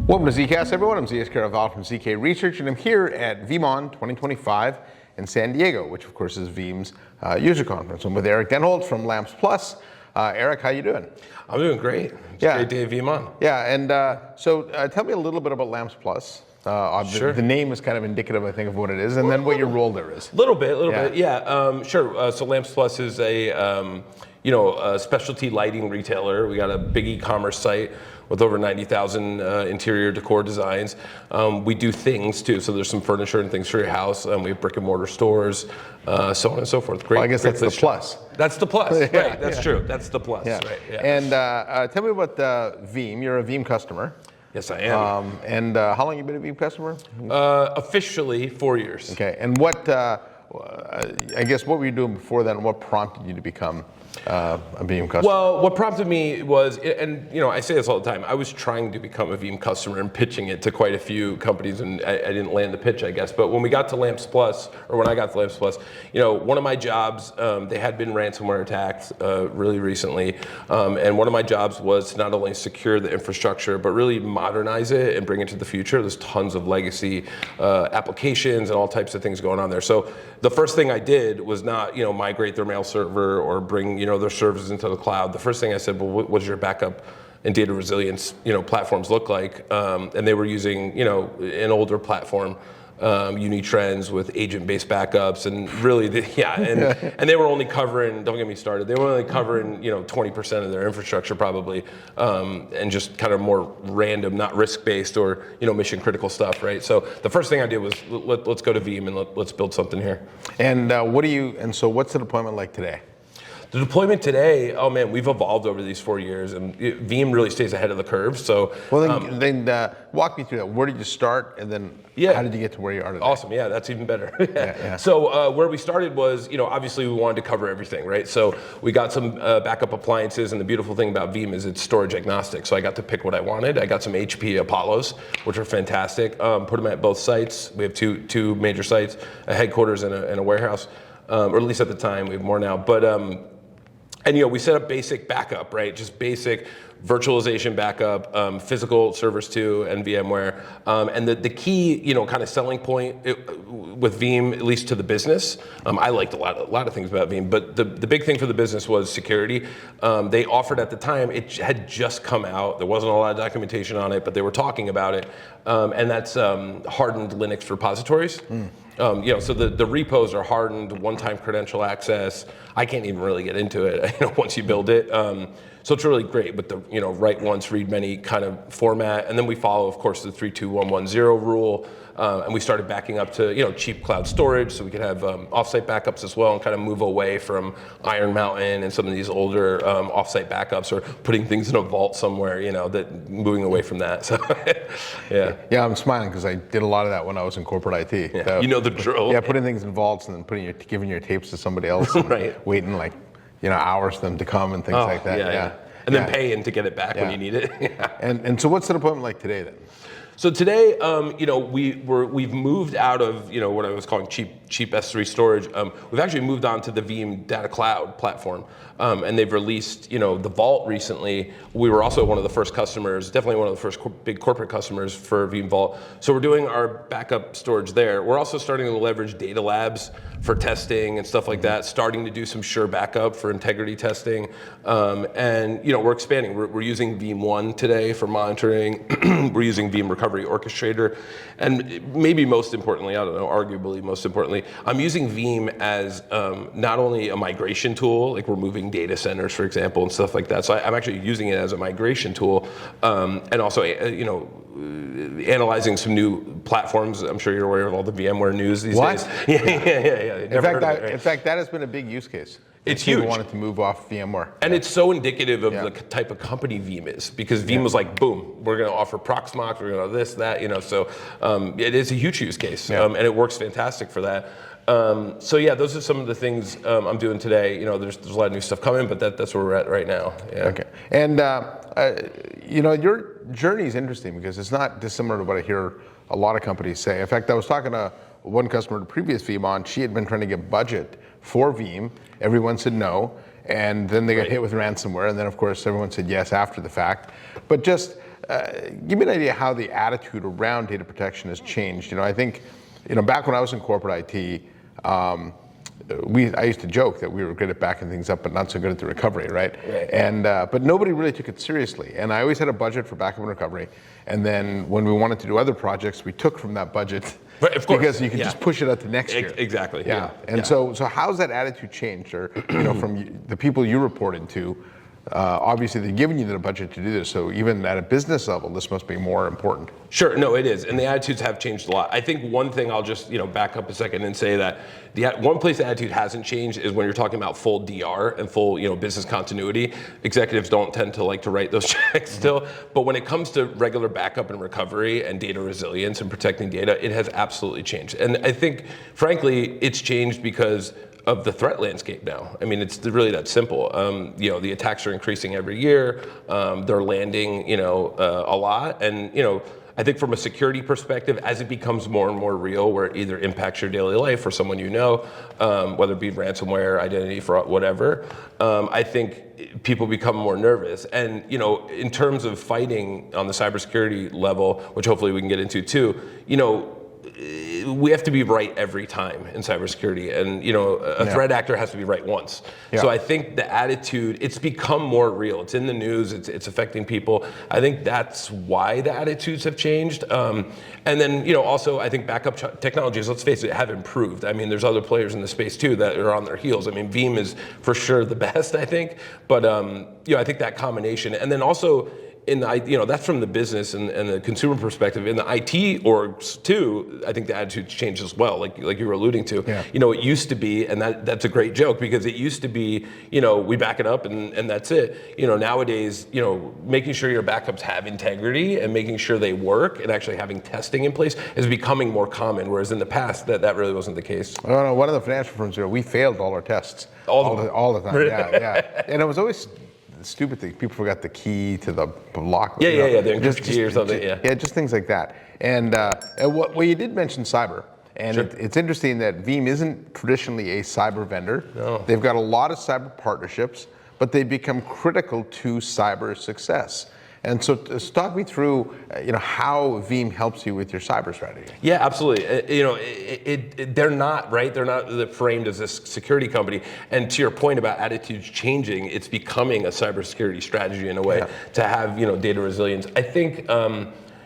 Welcome to ZKast, everyone. I'm Eric Denholtz from ZK Research, and I'm here at VeeamON 2025 in San Diego, which of course is Veeam's user conference. I'm with Eric Denholtz from Lamps Plus. Eric, how you doing? I'm doing great. It's a great day at VeeamON. Yeah, and so tell me a little bit about Lamps Plus. Sure. The name is kind of indicative, I think, of what it is, and then what your role there is. A little bit. Yeah, sure. So Lamps Plus is a specialty lighting retailer. We got a big e-commerce site with over 90,000 interior decor designs. We do things too, so there's some furniture and things for your house. We have brick and mortar stores, so on and so forth. Great. Well, I guess that's the plus. That's the plus, right? That's true. That's the plus, right? Yeah. And tell me about Veeam. You're a Veeam customer. Yes, I am. And how long have you been a Veeam customer? Officially 4 years. Okay. And what? I guess what were you doing before that, and what prompted you to become a Veeam customer? Well, what prompted me was, and I say this all the time, I was trying to become a Veeam customer and pitching it to quite a few companies, and I didn't land the pitch, I guess. But when we got to Lamps Plus, or when I got to Lamps Plus, one of my jobs, they had been ransomware attacked really recently, and one of my jobs was to not only secure the infrastructure, but really modernize it and bring it to the future. There's tons of legacy applications and all types of things going on there. So the first thing I did was not, migrate their mail server or bring, their servers into the cloud. The first thing I said, well, what does your backup and data resilience, platforms look like? And they were using, an older platform, Unitrends with agent-based backups, and really, and they were only covering, don't get me started, they were only covering, 20% of their infrastructure probably, and just kind of more random, not risk-based or, mission-critical stuff, right? So the first thing I did was, let's go to Veeam and let's build something here. And so what's the deployment like today? The deployment today, oh man, we've evolved over these 4 years, and Veeam really stays ahead of the curve. So, then walk me through that. Where did you start, and then how did you get to where you are today? Awesome, yeah, that's even better. So where we started was, obviously we wanted to cover everything, right? So we got some backup appliances, and the beautiful thing about Veeam is it's storage agnostic. So I got to pick what I wanted. I got some HP Apollos, which are fantastic. Put them at both sites. We have two major sites, a headquarters and a warehouse, or at least at the time. We have more now, but. And we set up basic backup, right? Just basic virtualization backup, physical servers too, and VMware. And the key, kind of selling point with Veeam, at least to the business, I liked a lot of things about Veeam, but the big thing for the business was security. They offered at the time, it had just come out. There wasn't a lot of documentation on it, but they were talking about it. And that's hardened Linux repositories. So the repos are hardened, one-time credential access. I can't even really get into it, once you build it. So it's really great with the, write once, read many kind of format. And then we follow, of course, the 32110 rule. And we started backing up to, cheap cloud storage, so we could have offsite backups as well, and kind of move away from Iron Mountain and some of these older offsite backups, or putting things in a vault somewhere, that moving away from that. So, yeah. Yeah, I'm smiling because I did a lot of that when I was in corporate IT. Yeah. So, you know the drill. Yeah, putting things in vaults and then giving your tapes to somebody else, and right. Waiting hours for them to come and things like that. Yeah. And then paying to get it back when you need it. And so what's the deployment like today then? So today, we've moved out of what I was calling cheap S3 storage. We've actually moved on to the Veeam Data Cloud platform, and they've released the Vault recently. We were also one of the first customers, definitely one of the first big corporate customers for Veeam Vault. So we're doing our backup storage there. We're also starting to leverage data labs for testing and stuff like that. Starting to do some sure backup for integrity testing, and we're expanding. We're using VeeamON today for monitoring. We're using Veeam Recovery Orchestrator, and maybe most importantly, I don't know, arguably most importantly, I'm using Veeam as not only a migration tool, like we're moving data centers, for example, and stuff like that. So I'm actually using it as a migration tool, and also, analyzing some new platforms. I'm sure you're aware of all the VMware news these days. Yeah. In fact, that has been a big use case. It's huge. People wanted to move off VMware. And it's so indicative of the type of company Veeam is, because Veeam was like, boom, we're going to offer Proxmox, we're going to this, that, so it is a huge use case, and it works fantastic for that. Those are some of the things I'm doing today. There's a lot of new stuff coming, but that's where we're at right now. Yeah. Okay. And your journey is interesting because it's not dissimilar to what I hear a lot of companies say. In fact, I was talking to one customer at the previous VeeamON. She had been trying to get budget for Veeam. Everyone said no. and then they got hit with ransomware, and then of course everyone said yes after the fact. But just give me an idea how the attitude around data protection has changed. I think, back when I was in corporate IT, I used to joke that we were good at backing things up, but not so good at the recovery, right? And but nobody really took it seriously. And I always had a budget for backup and recovery. And then when we wanted to do other projects, we took from that budget. Right, of course. Because you can just push it out to next year. Exactly. Yeah. And so how's that attitude changed, or from the people you reported to? Obviously, they're giving you the budget to do this, so even at a business level, this must be more important. Sure, no, it is, and the attitudes have changed a lot. I think one thing I'll just back up a second and say that the one place the attitude hasn't changed is when you're talking about full DR and full business continuity. Executives don't tend to like to write those checks still, but when it comes to regular backup and recovery and data resilience and protecting data, it has absolutely changed. And I think, frankly, it's changed because of the threat landscape now. I mean, it's really that simple. The attacks are increasing every year. They're landing, a lot. And, I think from a security perspective, as it becomes more and more real, where it either impacts your daily life or someone whether it be ransomware, identity fraud, whatever, I think people become more nervous. And, in terms of fighting on the cybersecurity level, which hopefully we can get into too, we have to be right every time in cybersecurity, and a threat actor has to be right once. So I think the attitude, it's become more real. It's in the news. It's affecting people. I think that's why the attitudes have changed. And then also I think backup technologies, let's face it, have improved. I mean, there's other players in the space too that are on their heels. I mean, Veeam is for sure the best, I think. But I think that combination, and then also, that's from the business and the consumer perspective. In the IT orgs too, I think the attitude's changed as well, like you were alluding to. It used to be, and that's a great joke, because it used to be, we back it up and that's it. Nowadays, making sure your backups have integrity and making sure they work and actually having testing in place is becoming more common, whereas in the past, that really wasn't the case. I don't know, one of the financial firms here, we failed all our tests. All the time, yeah. And it was always stupid thing. People forgot the key to the lock. The encryption key or something. Just things like that. And what you did mention cyber, and it's interesting that Veeam isn't traditionally a cyber vendor. No. They've got a lot of cyber partnerships, but they become critical to cyber success. And so, talk me through, how Veeam helps you with your cyber strategy. Yeah, absolutely. They're not right. They're not framed as a security company. And to your point about attitudes changing, it's becoming a cybersecurity strategy in a way to have data resilience. I think.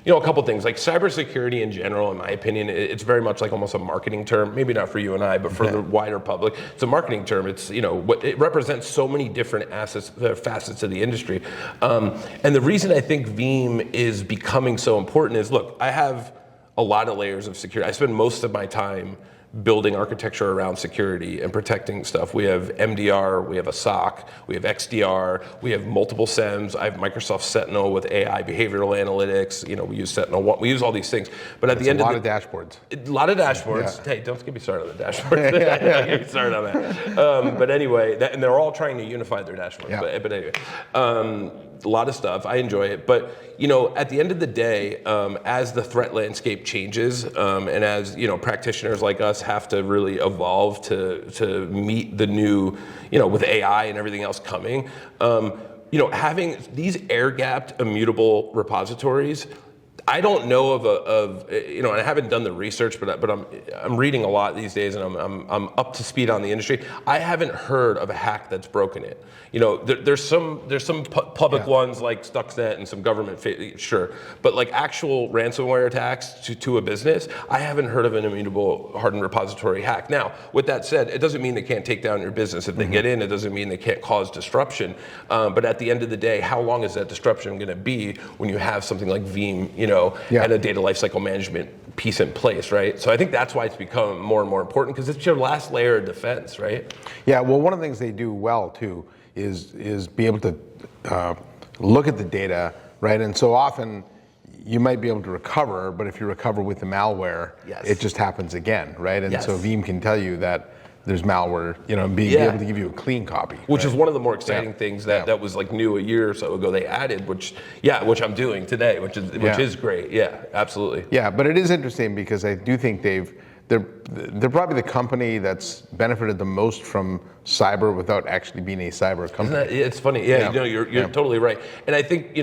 A couple things, like cybersecurity in general, in my opinion, it's very much like almost a marketing term. Maybe not for you and I, but for the wider public, it's a marketing term. It's what it represents so many different facets of the industry. And the reason I think Veeam is becoming so important is, look, I have a lot of layers of security. I spend most of my time building architecture around security and protecting stuff. We have MDR, we have a SOC, we have XDR, we have multiple SIEMs. I have Microsoft Sentinel with AI behavioral analytics. We use Sentinel. We use all these things. But at the end of the day, a lot of dashboards. Hey, don't get me started on the dashboards. Don't get me started on that. But anyway, and they're all trying to unify their dashboards. But anyway, a lot of stuff. I enjoy it. But at the end of the day, as the threat landscape changes, and as practitioners like us have to really evolve to meet the new, with AI and everything else coming, having these air-gapped immutable repositories, I don't know and I haven't done the research, but I'm reading a lot these days, and I'm up to speed on the industry. I haven't heard of a hack that's broken it. There's some public ones like Stuxnet and some government, sure, but like actual ransomware attacks to a business, I haven't heard of an immutable hardened repository hack. Now, with that said, it doesn't mean they can't take down your business if they get in. It doesn't mean they can't cause disruption. But at the end of the day, how long is that disruption going to be when you have something like Veeam, and a data lifecycle management piece in place, right? So I think that's why it's become more and more important, because it's your last layer of defense, right? Yeah, well, one of the things they do well too is be able to look at the data, right? And so often you might be able to recover, but if you recover with the malware, it just happens again, right? And so Veeam can tell you that there's malware, be able to give you a clean copy. Which is one of the more exciting things that was like new a year or so ago they added, which I'm doing today, which is great. Yeah, absolutely. Yeah, but it is interesting because I do think they're probably the company that's benefited the most from cyber without actually being a cyber company. It's funny. Yeah, you're totally right. And I think,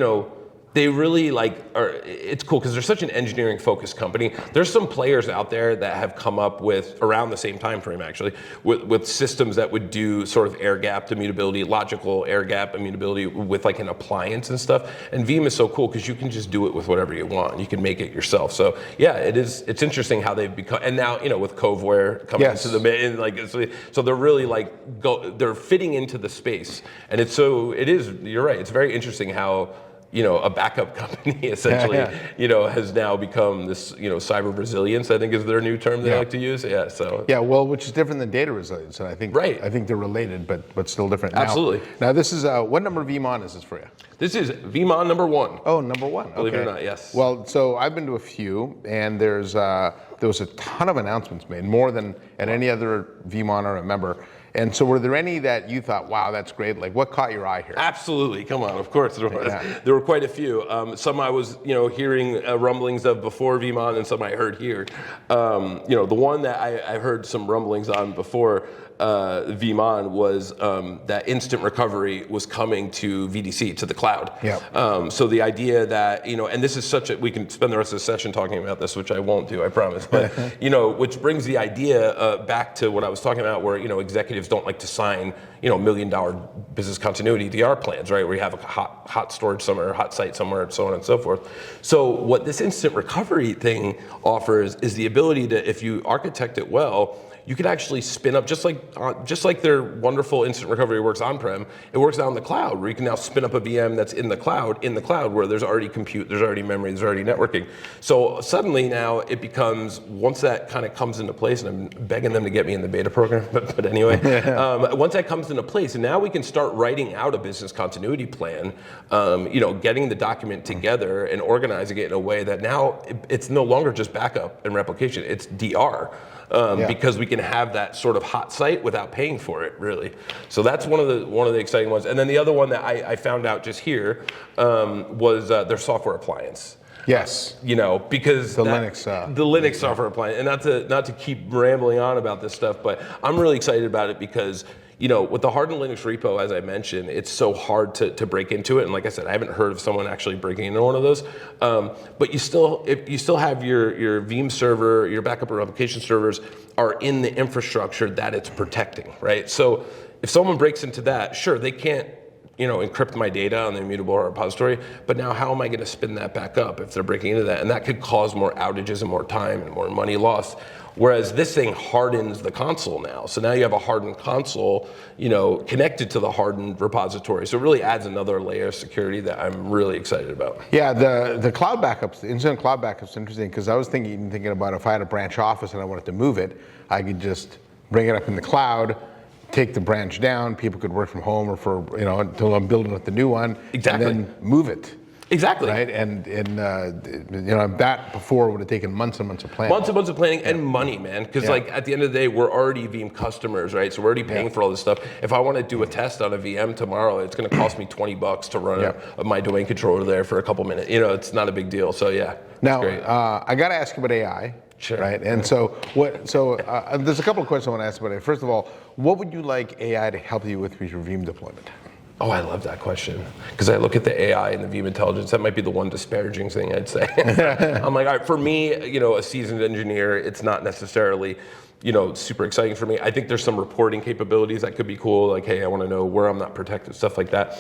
they really it's cool because they're such an engineering focused company. There's some players out there that have come up with, around the same time frame actually, with systems that would do sort of air gapped immutability, logical air gap immutability with like an appliance and stuff. And Veeam is so cool because you can just do it with whatever you want. You can make it yourself. So yeah, it's interesting how they've become, and now, with Coveware coming into the main, so they're really they're fitting into the space. And you're right, it's very interesting how, a backup company essentially, has now become this, cyber resilience, I think is their new term they like to use. Yeah, so. Yeah, well, which is different than data resilience, and I think they're related, but still different. Absolutely. Now this is, what number of VeeamON is this for you? This is VeeamON number 1. Oh, number 1. Believe it or not, yes. Well, so I've been to a few, and there was a ton of announcements made, more than at any other VeeamON I remember. And so were there any that you thought, wow, that's great? Like, what caught your eye here? Absolutely. Come on. Of course there was. There were quite a few. Some I was, hearing rumblings of before VeeamON, and some I heard here. The one that I heard some rumblings on before VeeamON was that instant recovery was coming to VDC, to the cloud. Yep. So the idea that, and this is we can spend the rest of the session talking about this, which I won't do, I promise. But, which brings the idea back to what I was talking about, where, executives don't like to sign, $1 million business continuity DR plans, right? Where you have a hot storage somewhere, hot site somewhere, and so on and so forth. So what this instant recovery thing offers is the ability to, if you architect it well, you could actually spin up, just like their wonderful instant recovery works on-prem, it works out in the cloud, where you can now spin up a VM that's in the cloud, where there's already compute, there's already memory, there's already networking. So suddenly now it becomes, once that kind of comes into place, and I'm begging them to get me in the beta program, but anyway, once that comes into place, and now we can start writing out a business continuity plan, getting the document together and organizing it in a way that now it's no longer just backup and replication, it's DR. Because we can have that sort of hot site without paying for it, really. So that's one of the exciting ones. And then the other one that I found out just here was their software appliance. Yes. Because the Linux software appliance, and not to keep rambling on about this stuff, but I'm really excited about it because, with the hardened Linux repo, as I mentioned, it's so hard to break into it. And like I said, I haven't heard of someone actually breaking into one of those. But you still have your Veeam server, your backup and replication servers are in the infrastructure that it's protecting, right? So if someone breaks into that, sure, they can't, encrypt my data on the immutable repository, but now how am I going to spin that back up if they're breaking into that? And that could cause more outages and more time and more money lost. Whereas this thing hardens the console now. So now you have a hardened console, connected to the hardened repository. So it really adds another layer of security that I'm really excited about. Yeah, the cloud backups, the instant cloud backups is interesting because I was thinking about if I had a branch office and I wanted to move it, I could just bring it up in the cloud, take the branch down, people could work from home or until I'm building up the new one, exactly. And then move it. Exactly. Right, and that before would have taken months and months of planning. Months and months of planning and money, man. Because at the end of the day, we're already Veeam customers, right? So we're already paying for all this stuff. If I want to do a test on a VM tomorrow, it's going to cost me $20 to run my domain controller there for a couple minutes. It's not a big deal. So yeah. Now I got to ask you about AI. Sure. Right, and so there's a couple of questions I want to ask about it. First of all, what would you like AI to help you with your Veeam deployment? Oh, I love that question because I look at the AI and the Veeam intelligence. That might be the one disparaging thing I'd say. I'm like, all right, for me, a seasoned engineer, it's not necessarily, super exciting for me. I think there's some reporting capabilities that could be cool. Like, hey, I want to know where I'm not protected, stuff like that.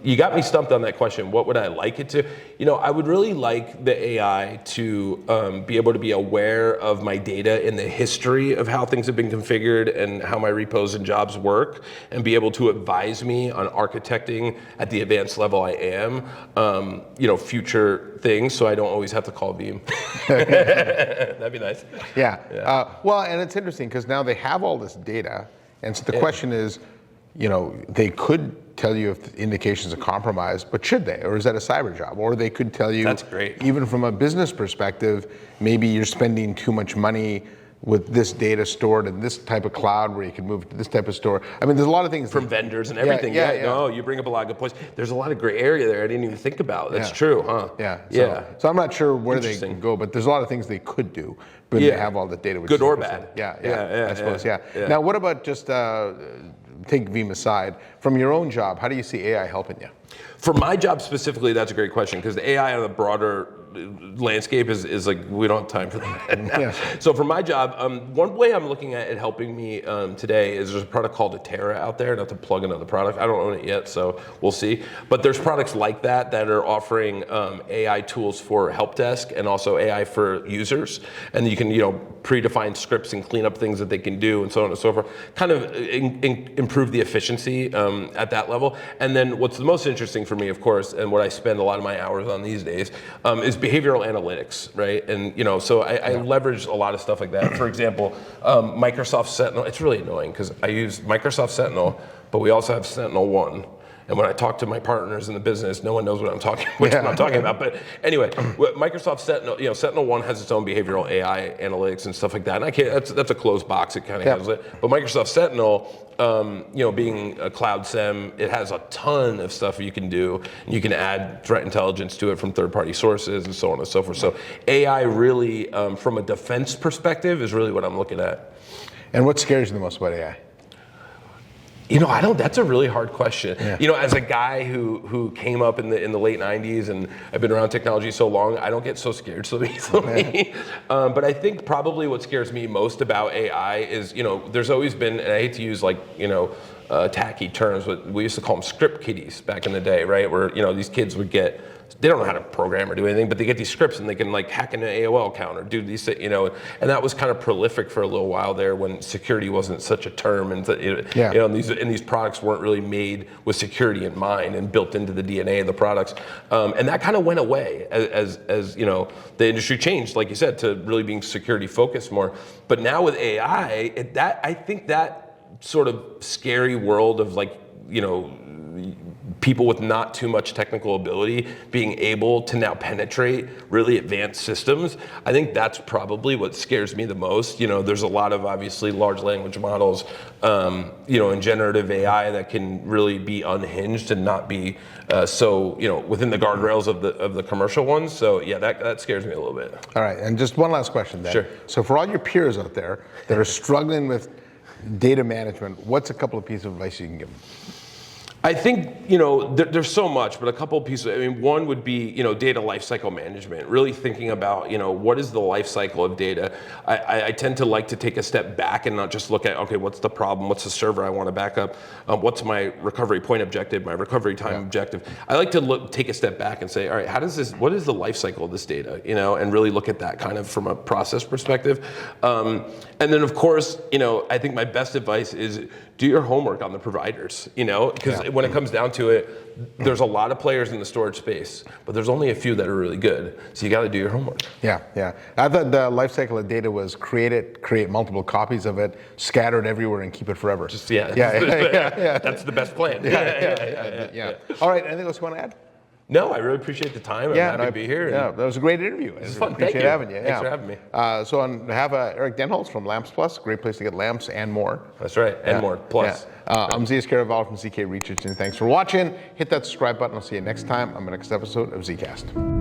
You got me stumped on that question. What would I like it to? I would really like the AI to be able to be aware of my data in the history of how things have been configured and how my repos and jobs work, and be able to advise me on architecting at the advanced level I am, future things, so I don't always have to call Veeam. That'd be nice. Yeah. Well, and it's interesting because now they have all this data, and so the question is, they could tell you if the indications of compromise, but should they? Or is that a cyber job? Or they could tell you, that's great. Even from a business perspective, maybe you're spending too much money with this data stored in this type of cloud where you can move to this type of store. I mean, there's a lot of things. From vendors and everything. No, you bring up a lot of good points. There's a lot of gray area there I didn't even think about. That's true, huh? So I'm not sure where they can go, but there's a lot of things they could do, but they have all the data. Which good or bad. I suppose. Now, what about just take Veeam aside, from your own job, how do you see AI helping you? For my job specifically, that's a great question, because the AI on the broader landscape is like, we don't have time for that. So for my job, one way I'm looking at it helping me today is there's a product called Atera out there, not to plug another product. I don't own it yet, so we'll see. But there's products like that are offering AI tools for help desk and also AI for users. And you can, predefine scripts and clean up things that they can do and so on and so forth. Kind of improve the efficiency at that level. And then what's the most interesting for me, of course, and what I spend a lot of my hours on these days, is behavioral analytics, right? And so I leverage a lot of stuff like that. For example, Microsoft Sentinel. It's really annoying because I use Microsoft Sentinel, but we also have Sentinel-1. And when I talk to my partners in the business, no one knows what I'm talking about. But anyway, Microsoft Sentinel, Sentinel-1 has its own behavioral AI analytics and stuff like that. And that's a closed box. It kind of handles it. But Microsoft Sentinel, being a cloud SIEM, it has a ton of stuff you can do. And you can add threat intelligence to it from third-party sources and so on and so forth. So AI really, from a defense perspective, is really what I'm looking at. And what scares you the most about AI? That's a really hard question. As a guy who came up in the late 90s and I've been around technology so long, I don't get so scared so easily. But I think probably what scares me most about AI is, there's always been, and I hate to use tacky terms, but we used to call them script kiddies back in the day, right? Where, these kids would they don't know how to program or do anything, but they get these scripts and they can hack into an AOL account or do these, and that was kind of prolific for a little while there when security wasn't such a term, and these products weren't really made with security in mind and built into the DNA of the products, and that kind of went away as the industry changed, like you said, to really being security focused more. But now with AI, I think that sort of scary world of people with not too much technical ability being able to now penetrate really advanced systems, I think that's probably what scares me the most. There's a lot of obviously large language models, and generative AI that can really be unhinged and not be within the guardrails of the commercial ones. So yeah, that scares me a little bit. All right, and just one last question then. Sure. So for all your peers out there that are struggling with data management, what's a couple of pieces of advice you can give them? I think, there's so much, but a couple of pieces. I mean, one would be, data lifecycle management, really thinking about, what is the life cycle of data. I tend to like to take a step back and not just look at, okay, what's the problem? What's the server I want to back up? What's my recovery point objective, my recovery time objective? I like to take a step back and say, all right, what is the life cycle of this data? And really look at that kind of from a process perspective. And then, of course, I think my best advice is do your homework on the providers, because when it comes down to it, there's a lot of players in the storage space, but there's only a few that are really good. So you got to do your homework. Yeah. I thought the life cycle of data was create multiple copies of it, scatter it everywhere, and keep it forever. That's the best plan. Yeah. All right. Anything else you want to add? No, I really appreciate the time. I'm happy to be here. Yeah, that was a great interview. It was fun. Appreciate having you. Thanks for having me. So on behalf of Eric Denholtz from Lamps Plus, great place to get lamps and more. That's right, and more, plus. I'm ZKast from ZK Research, and thanks for watching. Hit that subscribe button. I'll see you next time on the next episode of ZKast.